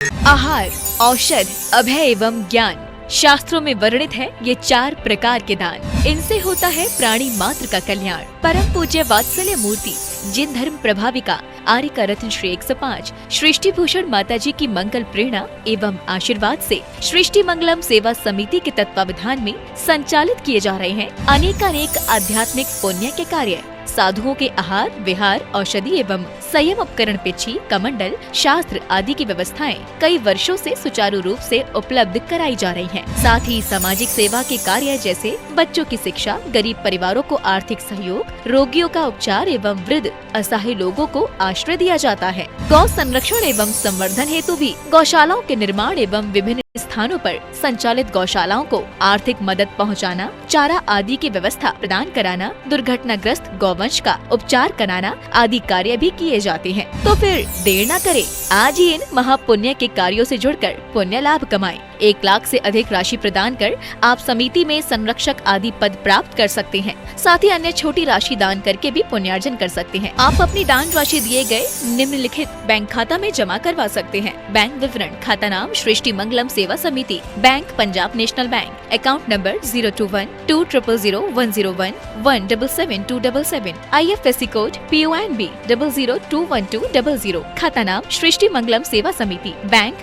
आहार, औषध, अभय एवं ज्ञान शास्त्रों में वर्णित है ये 4 प्रकार के दान। इनसे होता है प्राणी मात्र का कल्याण। परम पूज्य वात्सल्य मूर्ति जिन धर्म प्रभाविका आर्य का रत्न श्री 105 सृष्टि भूषण माता जी की मंगल प्रेरणा एवं आशीर्वाद से सृष्टि मंगलम सेवा समिति के तत्वावधान में संचालित किए जा रहे हैं अनेकानेक आध्यात्मिक पुण्य के कार्य। साधुओं के आहार, विहार, औषधि एवं संयम उपकरण, पिछी, कमंडल, शास्त्र आदि की व्यवस्थाएं कई वर्षों से सुचारू रूप से उपलब्ध कराई जा रही हैं। साथ ही सामाजिक सेवा के कार्य जैसे बच्चों की शिक्षा, गरीब परिवारों को आर्थिक सहयोग, रोगियों का उपचार एवं वृद्ध असहाय लोगों को आश्रय दिया जाता है। गौ संरक्षण एवं संवर्धन हेतु भी गौशालाओं के निर्माण एवं विभिन्न स्थानों पर संचालित गौशालाओं को आर्थिक मदद पहुंचाना, चारा आदि की व्यवस्था प्रदान कराना, दुर्घटनाग्रस्त गौवंश का उपचार कराना आदि कार्य भी किए जाते हैं। तो फिर देर न करें, आज ही इन महापुण्य के कार्यों से जुड़कर पुण्य लाभ कमाएं। 1 लाख से अधिक राशि प्रदान कर आप समिति में संरक्षक आदि पद प्राप्त कर सकते हैं। साथ ही अन्य छोटी राशि दान करके भी पुण्यार्जन कर सकते हैं। आप अपनी दान राशि दिए गए निम्नलिखित बैंक खाता में जमा करवा सकते हैं। बैंक विवरण: खाता नाम Srishti Mangalam Seva Samiti, bank Punjab National Bank, account number 021-2001-177-277, IFSC code PONB 0021200, खाता नाम Srishti Mangalam Seva Samiti,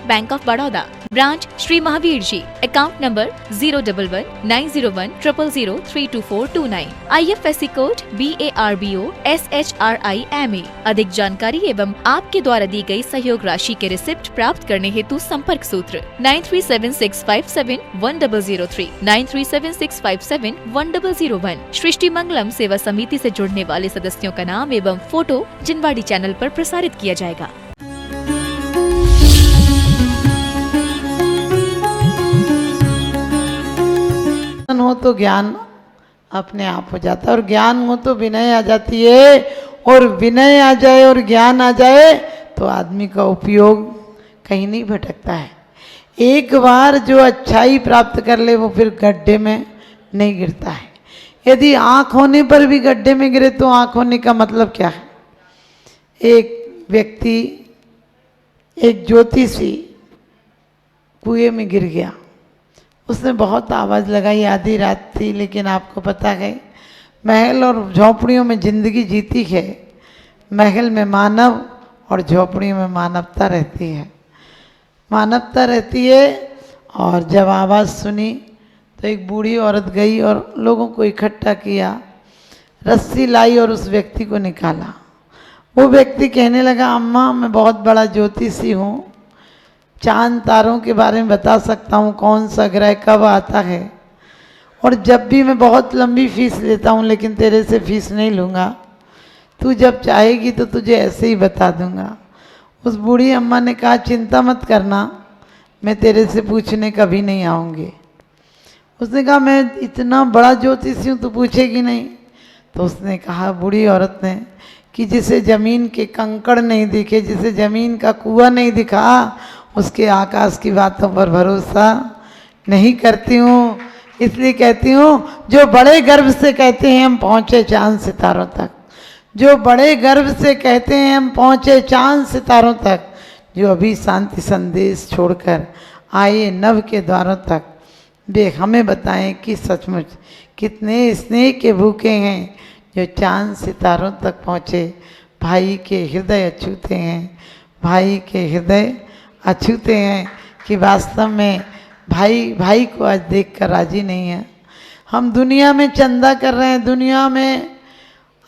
Bank of Baroda, branch Shri Mahavir ji, account number 011-901-000-32429, IFSC code BARBO SHRIMA। अधिक जानकारी एवं आपके द्वारा दी गई सहयोग राशि के रिसिप्ट प्राप्त करने हेतु संपर्क सूत्र 9376571003, 9376571001। सृष्टि मंगलम सेवा समिति से जुड़ने वाले सदस्यों का नाम एवं फोटो जिनवाड़ी चैनल पर प्रसारित किया जाएगा। हो तो ज्ञान अपने आप हो जाता है, और ज्ञान हो तो विनय आ जाती है, और विनय आ जाए और ज्ञान आ जाए तो आदमी का उपयोग कहीं नहीं भटकता है। एक बार जो अच्छाई प्राप्त कर ले वो फिर गड्ढे में नहीं गिरता है। यदि आँख होने पर भी गड्ढे में गिरे तो आँख होने का मतलब क्या है? एक व्यक्ति, एक ज्योतिषी कुएं में गिर गया, उसने बहुत आवाज़ लगाई, आधी रात थी, लेकिन आपको पता है महल और झोपड़ियों में जिंदगी जीती है। महल में मानव और झोपड़ियों में मानवता रहती है, मानवता रहती है। और जब आवाज़ सुनी तो एक बूढ़ी औरत गई और लोगों को इकट्ठा किया, रस्सी लाई और उस व्यक्ति को निकाला। वो व्यक्ति कहने लगा, अम्मा मैं बहुत बड़ा ज्योतिषी हूँ, चांद तारों के बारे में बता सकता हूँ, कौन सा ग्रह कब आता है, और जब भी मैं बहुत लंबी फीस लेता हूँ, लेकिन तेरे से फीस नहीं लूँगा, तू जब चाहेगी तो तुझे ऐसे ही बता दूँगा। उस बूढ़ी अम्मा ने कहा, चिंता मत करना, मैं तेरे से पूछने कभी नहीं आऊँगी। उसने कहा, मैं इतना बड़ा ज्योतिषी हूँ, तू पूछेगी नहीं? तो उसने कहा, बूढ़ी औरत ने, कि जिसे ज़मीन के कंकड़ नहीं दिखे, जिसे ज़मीन का कुआं नहीं दिखा, उसके आकाश की बातों पर भरोसा नहीं करती हूँ। इसलिए कहती हूँ, जो बड़े गर्व से कहते हैं हम पहुँचे चांद सितारों तक, जो बड़े गर्व से कहते हैं हम पहुँचे चांद सितारों तक, जो अभी शांति संदेश छोड़कर आए नभ के द्वारों तक, वे हमें बताएं कि सचमुच कितने स्नेह के भूखे हैं जो चांद सितारों तक पहुँचे। भाई के हृदय अछूते हैं, भाई के हृदय अछूते हैं कि वास्तव में भाई भाई को आज देखकर राजी नहीं है। हम दुनिया में चंदा कर रहे हैं, दुनिया में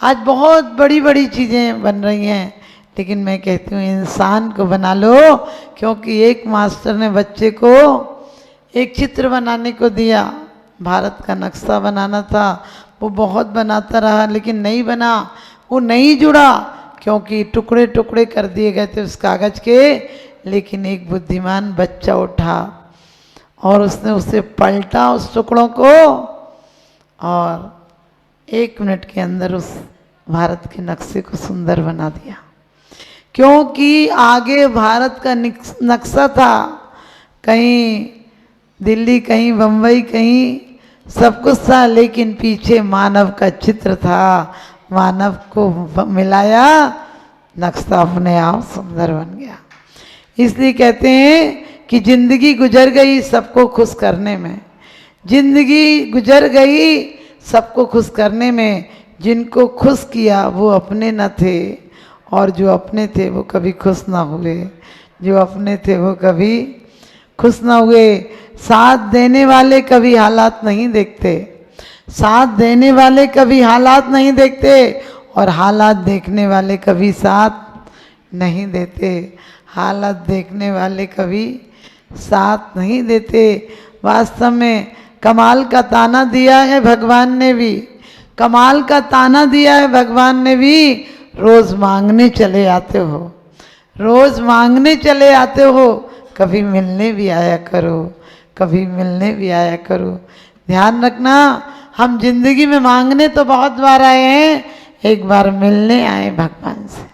आज बहुत बड़ी बड़ी चीज़ें बन रही हैं, लेकिन मैं कहती हूँ इंसान को बना लो। क्योंकि एक मास्टर ने बच्चे को एक चित्र बनाने को दिया, भारत का नक्शा बनाना था, वो बहुत बनाता रहा लेकिन नहीं बना, वो नहीं जुड़ा, क्योंकि टुकड़े टुकड़े कर दिए गए थे उस कागज़ के। लेकिन एक बुद्धिमान बच्चा उठा और उसने उसे पलटा उस टुकड़ों को, और 1 मिनट के अंदर उस भारत के नक्शे को सुंदर बना दिया। क्योंकि आगे भारत का नक्शा था, कहीं दिल्ली, कहीं बम्बई, कहीं सब कुछ था, लेकिन पीछे मानव का चित्र था। मानव को मिलाया, नक्शा अपने आप सुंदर बन गया। इसलिए कहते हैं कि जिंदगी गुजर गई सबको खुश करने में, जिंदगी गुजर गई सबको खुश करने में। जिनको खुश किया वो अपने न थे, और जो अपने थे वो कभी खुश ना हुए, जो अपने थे वो कभी खुश ना हुए। साथ देने वाले कभी हालात नहीं देखते, साथ देने वाले कभी हालात नहीं देखते, और हालात देखने वाले कभी साथ नहीं देते, हालात देखने वाले कभी साथ नहीं देते। वास्तव में कमाल का ताना दिया है भगवान ने भी, कमाल का ताना दिया है भगवान ने भी। रोज मांगने चले आते हो, रोज मांगने चले आते हो, कभी मिलने भी आया करो, कभी मिलने भी आया करो। ध्यान रखना, हम जिंदगी में मांगने तो बहुत बार आए हैं, एक बार मिलने आए भगवान से।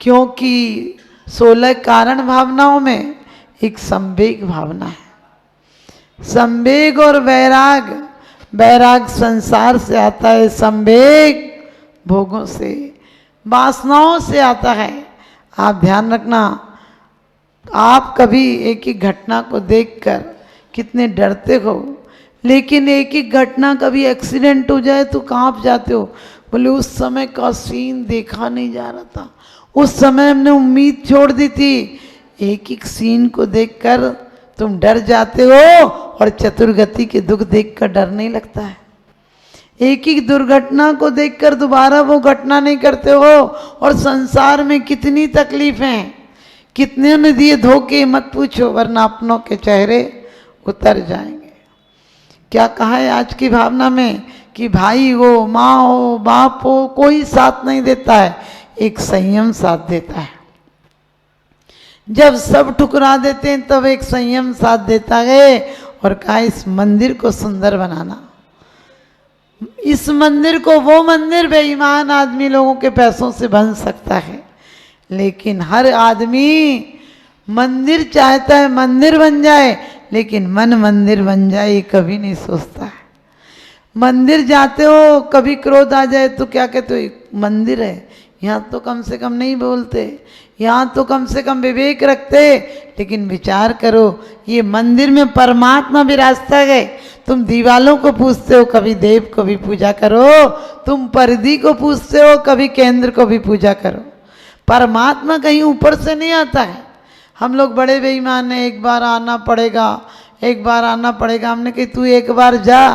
क्योंकि 16 कारण भावनाओं में एक संवेग भावना है, संवेग और वैराग। वैराग संसार से आता है, संवेग भोगों से, वासनाओं से आता है। आप ध्यान रखना, आप कभी एक ही घटना को देखकर कितने डरते हो, लेकिन एक ही घटना कभी एक्सीडेंट हो जाए तो कांप जाते हो। बोले उस समय का सीन देखा नहीं जा रहा था, उस समय हमने उम्मीद छोड़ दी थी। एक एक सीन को देखकर तुम डर जाते हो, और चतुर्गति के दुख देखकर डर नहीं लगता है। एक ही दुर्घटना को देखकर दोबारा वो घटना नहीं करते हो। और संसार में कितनी तकलीफें, कितने ने दिए धोखे, मत पूछो, वरना अपनों के चेहरे उतर जाएंगे। क्या कहा है आज की भावना में कि भाई हो, माँ हो, बाप हो, कोई साथ नहीं देता है, एक संयम साथ देता है। जब सब ठुकरा देते हैं तब एक संयम साथ देता है, और कहा इस मंदिर को सुंदर बनाना। इस मंदिर को, वो मंदिर बेईमान आदमी लोगों के पैसों से बन सकता है, लेकिन हर आदमी मंदिर चाहता है मंदिर बन जाए, लेकिन मन मंदिर बन जाए ये कभी नहीं सोचता है। मंदिर जाते हो, कभी क्रोध आ जाए तो क्या कहते हो, मंदिर है, यहाँ तो कम से कम नहीं बोलते, यहाँ तो कम से कम विवेक रखते। लेकिन विचार करो, ये मंदिर में परमात्मा विराजता है। तुम दीवालों को पूछते हो, कभी देव को भी पूजा करो। तुम परिधि को पूछते हो, कभी केंद्र को भी पूजा करो। परमात्मा कहीं ऊपर से नहीं आता है। हम लोग बड़े बेईमान हैं, एक बार आना पड़ेगा, एक बार आना पड़ेगा। हमने कही तू एक बार जा,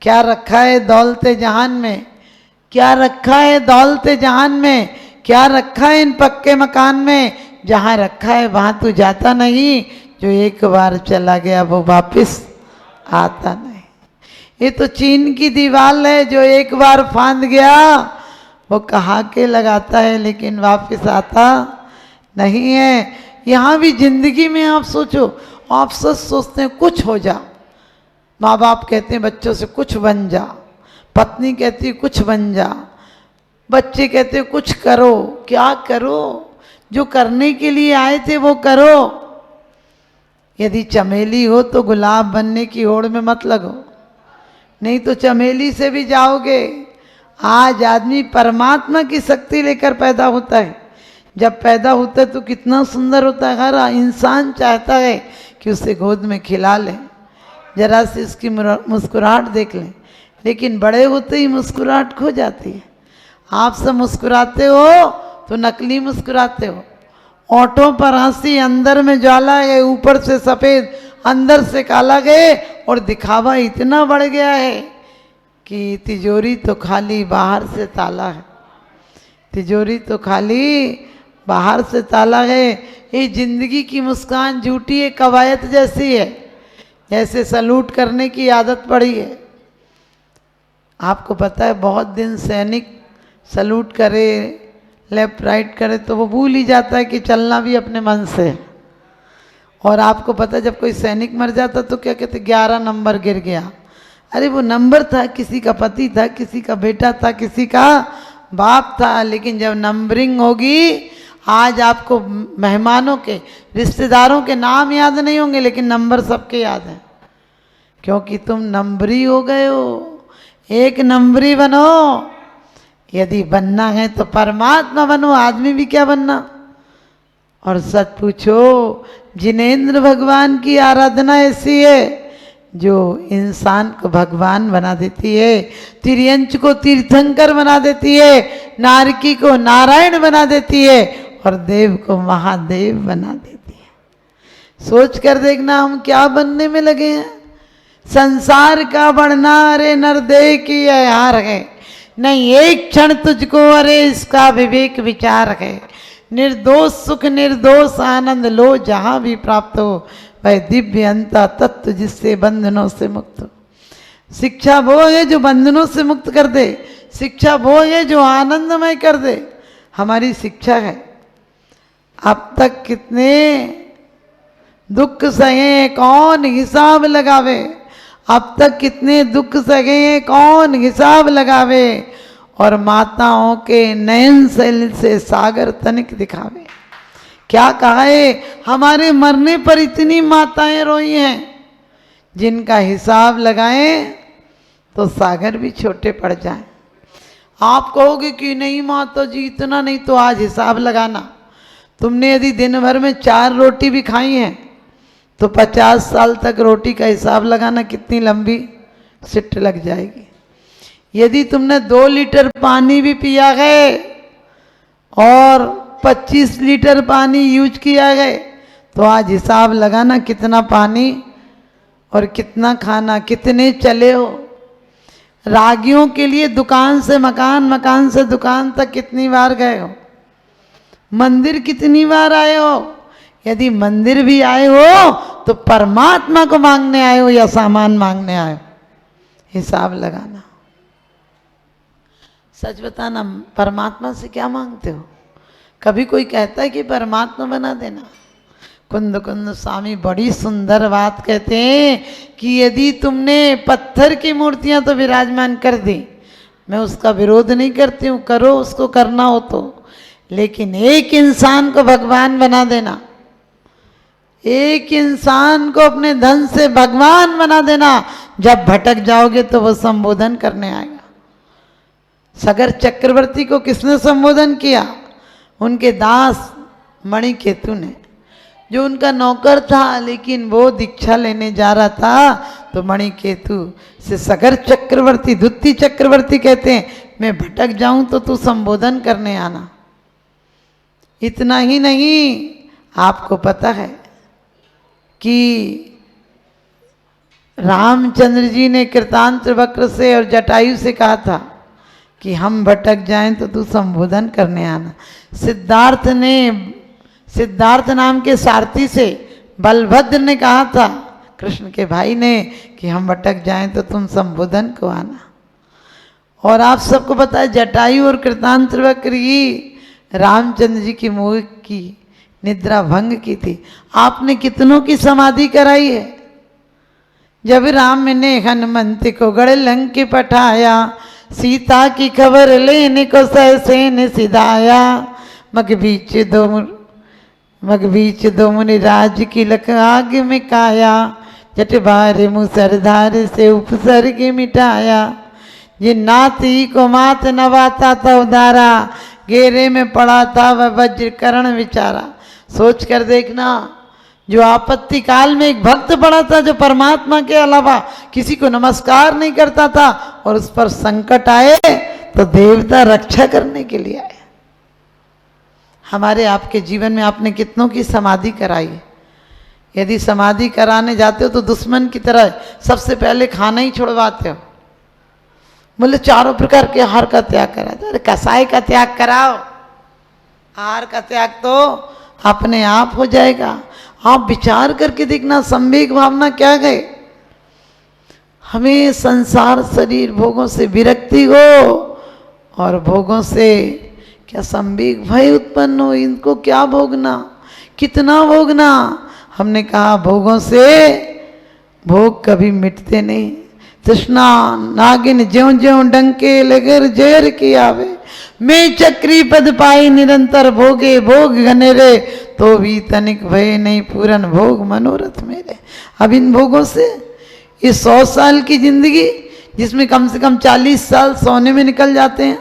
क्या रखा है दौलते जहान में, क्या रखा है दौलते जहान में, क्या रखा है इन पक्के मकान में। जहाँ रखा है वहाँ तू जाता नहीं, जो एक बार चला गया वो वापस आता नहीं। ये तो चीन की दीवार है, जो एक बार फांद गया वो कहा के लगाता है, लेकिन वापस आता नहीं है। यहाँ भी जिंदगी में आप सोचो, आप सोचते हैं कुछ हो जा, माँ बाप कहते हैं बच्चों से कुछ बन जा, पत्नी कहती है कुछ बन जा, बच्चे कहते हैं कुछ करो। क्या करो? जो करने के लिए आए थे वो करो। यदि चमेली हो तो गुलाब बनने की होड़ में मत लगो, नहीं तो चमेली से भी जाओगे। आज आदमी परमात्मा की शक्ति लेकर पैदा होता है। जब पैदा होता है तो कितना सुंदर होता है। हर इंसान चाहता है कि उसे गोद में खिला लें, जरा से उसकी मुस्कुराहट देख लें, लेकिन बड़े होते ही मुस्कुराहट खो जाती है। आप सब मुस्कुराते हो तो नकली मुस्कुराते हो। ओंठों पर हंसी, अंदर में ज्वाला है, ऊपर से सफ़ेद अंदर से काला गए, और दिखावा इतना बढ़ गया है कि तिजोरी तो खाली बाहर से ताला है, तिजोरी तो खाली बाहर से ताला है। ये जिंदगी की मुस्कान झूठी है, कवायद जैसी है, जैसे सलूट करने की आदत पड़ी है। आपको पता है बहुत दिन सैनिक सलूट करे, लेफ्ट राइट करे तो वो भूल ही जाता है कि चलना भी अपने मन से। और आपको पता है जब कोई सैनिक मर जाता तो क्या कहते, 11 नंबर गिर गया। अरे वो नंबर था, किसी का पति था, किसी का बेटा था, किसी का बाप था। लेकिन जब नंबरिंग होगी, आज आपको मेहमानों के, रिश्तेदारों के नाम याद नहीं होंगे, लेकिन नंबर सबके याद हैं, क्योंकि तुम नंबरी हो गए हो। एक नंबरी बनो। यदि बनना है तो परमात्मा बनो, आदमी भी क्या बनना। और सच पूछो, जिनेंद्र भगवान की आराधना ऐसी है जो इंसान को भगवान बना देती है, तिर्यंच को तीर्थंकर बना देती है, नारकी को नारायण बना देती है और देव को महादेव बना देती है। सोच कर देखना हम क्या बनने में लगे हैं। संसार का बढ़ना अरे नरदेह की यह हार है, नहीं एक क्षण तुझको अरे इसका विवेक विचार है। निर्दोष सुख निर्दोष आनंद लो जहां भी प्राप्त हो, वह दिव्य अंता तत्व जिससे बंधनों से मुक्त हो। शिक्षा वो है जो बंधनों से मुक्त कर दे, शिक्षा वो है जो आनंदमय कर दे। हमारी शिक्षा है। अब तक कितने दुख सहे कौन हिसाब लगावे, अब तक कितने दुख सहे कौन हिसाब लगावे, और माताओं के नयन शैल से सागर तनिक दिखावे। क्या कहा है, हमारे मरने पर इतनी माताएं रोई हैं जिनका हिसाब लगाएं तो सागर भी छोटे पड़ जाएं। आप कहोगे कि नहीं माता जी इतना नहीं, तो आज हिसाब लगाना। तुमने यदि दिन भर में 4 रोटी भी खाई हैं तो 50 साल तक रोटी का हिसाब लगाना कितनी लंबी सिट लग जाएगी। यदि तुमने 2 लीटर पानी भी पिया है और 25 लीटर पानी यूज किया है तो आज हिसाब लगाना कितना पानी और कितना खाना, कितने चले हो। रागियों के लिए दुकान से मकान, मकान से दुकान तक कितनी बार गए हो, मंदिर कितनी बार आए हो। यदि मंदिर भी आए हो तो परमात्मा को मांगने आए हो या सामान मांगने आए हो, हिसाब लगाना। सच बताना, परमात्मा से क्या मांगते हो? कभी कोई कहता है कि परमात्मा बना देना? कुंद कुंद स्वामी बड़ी सुंदर बात कहते हैं कि यदि तुमने पत्थर की मूर्तियां तो विराजमान कर दी, मैं उसका विरोध नहीं करती हूँ, करो उसको करना हो तो, लेकिन एक इंसान को भगवान बना देना, एक इंसान को अपने धन से भगवान बना देना, जब भटक जाओगे तो वो संबोधन करने आएगा। सगर चक्रवर्ती को किसने संबोधन किया? उनके दास मणिकेतु ने, जो उनका नौकर था, लेकिन वो दीक्षा लेने जा रहा था तो मणिकेतु से सगर चक्रवर्ती, द्वितीय चक्रवर्ती कहते हैं, मैं भटक जाऊं तो तू संबोधन करने आना। इतना ही नहीं, आपको पता है कि रामचंद्र जी ने कृतांत वक्र से और जटायु से कहा था कि हम भटक जाएं तो तू संबोधन करने आना। सिद्धार्थ ने, सिद्धार्थ नाम के सारथी से बलभद्र ने कहा था, कृष्ण के भाई ने, कि हम भटक जाएं तो तुम संबोधन को आना। और आप सबको पता है जटायु और कृतांत वक्र ही रामचंद्र जी की मोह की निद्रा भंग की थी। आपने कितनों की समाधि कराई है। जब राम ने हनुमंत को गढ़ लंक पठाया, सीता की खबर लेने को सहसेन सिधाया, मग बीच दो मुनि राज की लख आग में काया, जट बारे मुसरधार से उपसर्ग मिटाया, जिन नाती को मात नवाता था उदारा, घेरे में पड़ा था वह वज्र करण विचारा। सोच कर देखना, जो आपत्ति काल में एक भक्त पड़ा था जो परमात्मा के अलावा किसी को नमस्कार नहीं करता था, और उस पर संकट आए तो देवता रक्षा करने के लिए आए। हमारे आपके जीवन में आपने कितनों की समाधि कराई है। यदि समाधि कराने जाते हो तो दुश्मन की तरह सबसे पहले खाना ही छुड़वाते हो। बोले 4 प्रकार के आहार का त्याग करा दो। अरे कसाई का त्याग कराओ, आहार का त्याग तो अपने आप हो जाएगा। आप विचार करके देखना, संवेग भावना क्या है। हमें संसार शरीर भोगों से विरक्ति हो और भोगों से क्या संवेग भय उत्पन्न हो, इनको क्या भोगना, कितना भोगना। हमने कहा भोगों से भोग कभी मिटते नहीं। तृष्णा नागिन ज्यों ज्यों डंके लगर जहर की आवे, मैं चक्री पद पाई निरंतर भोगे भोग घनेरे, तो भी तनिक भय नहीं पूरन भोग मनोरथ मेरे। अब इन भोगों से ये 100 साल की जिंदगी, जिसमें कम से कम 40 साल सोने में निकल जाते हैं,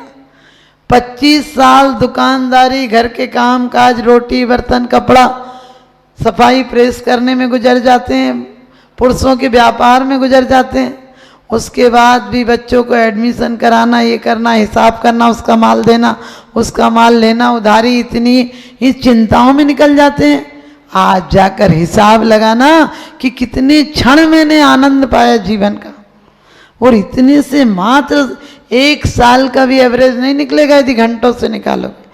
25 साल दुकानदारी, घर के काम काज, रोटी बर्तन कपड़ा सफाई प्रेस करने में गुजर जाते हैं, पुरुषों के व्यापार में गुजर जाते हैं। उसके बाद भी बच्चों को एडमिशन कराना, ये करना, हिसाब करना, उसका माल देना, उसका माल लेना, उधारी, इतनी ही चिंताओं में निकल जाते हैं। आज जाकर हिसाब लगाना कि कितने क्षण मैंने आनंद पाया जीवन का, और इतने से मात्र 1 साल का भी एवरेज नहीं निकलेगा। यदि घंटों से निकालोगे,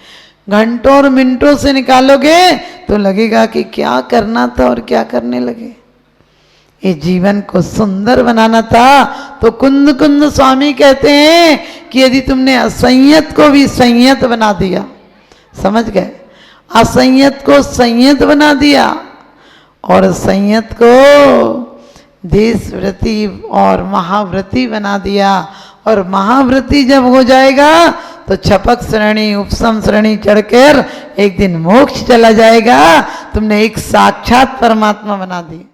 घंटों और मिनटों से निकालोगे तो लगेगा कि क्या करना था और क्या करने लगे। ये जीवन को सुंदर बनाना था तो कुंद कुंद स्वामी कहते हैं कि यदि तुमने असंयत को भी संयत बना दिया, समझ गए, असंयत को संयत बना दिया और संयत को देशव्रती और महाव्रती बना दिया, और महाव्रती जब हो जाएगा तो छपक श्रेणी उपसम श्रेणी चढ़कर एक दिन मोक्ष चला जाएगा। तुमने एक साक्षात परमात्मा बना दिया।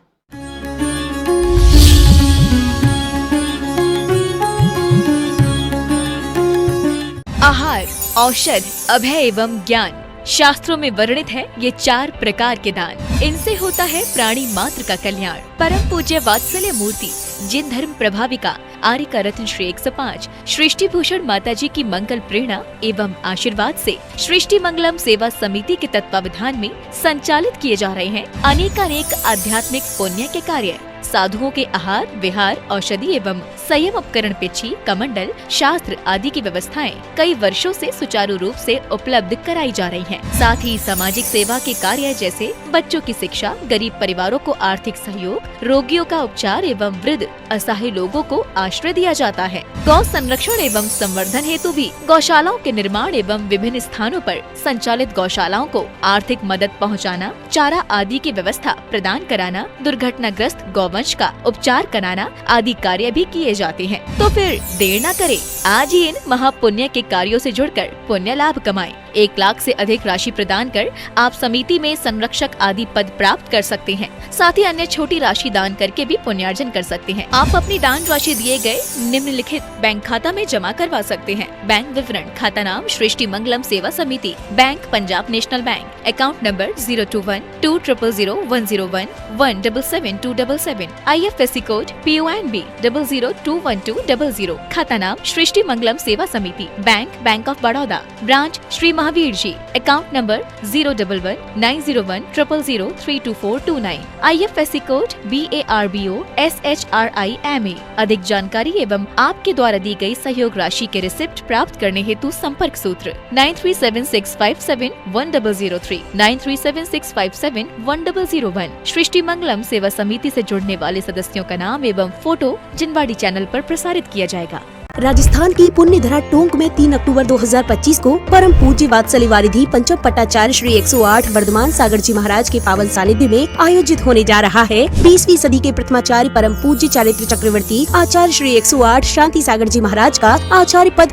आहार, औषध, अभय एवं ज्ञान। शास्त्रों में वर्णित है ये 4 प्रकार के दान। इनसे होता है प्राणी मात्र का कल्याण। परम पूज्य वात्सल्य मूर्ति जिन धर्म प्रभाविका आर्यका रत्न श्री 105 सृष्टि भूषण माता जी की मंगल प्रेरणा एवं आशीर्वाद से सृष्टि मंगलम सेवा समिति के तत्वावधान में संचालित किए जा रहे हैं अनेकानेक आध्यात्मिक पुण्य के कार्य। साधुओं के आहार, विहार, औषधि एवं संयम उपकरण, पिछी, कमंडल, शास्त्र आदि की व्यवस्थाएं कई वर्षों से सुचारू रूप से उपलब्ध कराई जा रही हैं। साथ ही सामाजिक सेवा के कार्य जैसे बच्चों की शिक्षा, गरीब परिवारों को आर्थिक सहयोग, रोगियों का उपचार एवं वृद्ध असहाय लोगों को आश्रय दिया जाता है। गौ संरक्षण एवं संवर्धन हेतु भी गौशालाओं के निर्माण एवं विभिन्न स्थानों पर संचालित गौशालाओं को आर्थिक मदद पहुँचाना, चारा आदि की व्यवस्था प्रदान कराना, दुर्घटनाग्रस्त गौवंश का उपचार कराना आदि कार्य भी किए जाते हैं। तो फिर देर न करें, आज ही इन महापुण्य के कार्यों से जुड़कर पुण्य लाभ कमाएं। 1 लाख से अधिक राशि प्रदान कर आप समिति में संरक्षक आदि पद प्राप्त कर सकते हैं। साथ ही अन्य छोटी राशि दान करके भी पुण्यार्जन कर सकते हैं। आप अपनी दान राशि दिए गए निम्नलिखित बैंक खाता में जमा करवा सकते हैं। बैंक विवरण: खाता नाम Srishti Mangalam Seva Samiti, bank Punjab National Bank, account number 021-200-101-177-277, IFSC code PONB 0021200। खाता नाम Srishti Mangalam Seva Samiti, Bank of Baroda, branch Shri Mahavir ji, account number 011-901-000-32429, IFSC code BARBO SHRIMA। अधिक जानकारी एवं आपके द्वारा दी गई सहयोग राशि के रिसिप्ट प्राप्त करने हेतु संपर्क सूत्र 9376571003, 9376571001। सृष्टि मंगलम सेवा समिति से जुड़ने वाले सदस्यों का नाम एवं फोटो जिनवाड़ी चैनल पर प्रसारित किया जाएगा। राजस्थान की पुण्य धरा टोंक में 3 अक्टूबर 2025 को परम पूज्य वात्सल्य वारिधि पंचम पट्टाचार्य श्री 108 वर्धमान सागर जी महाराज के पावन सानिध्य में आयोजित होने जा रहा है 20वीं सदी के प्रथमाचार्य परम पूज्य चारित्र चक्रवर्ती आचार्य श्री 108 शांति सागर जी महाराज का आचार्य पद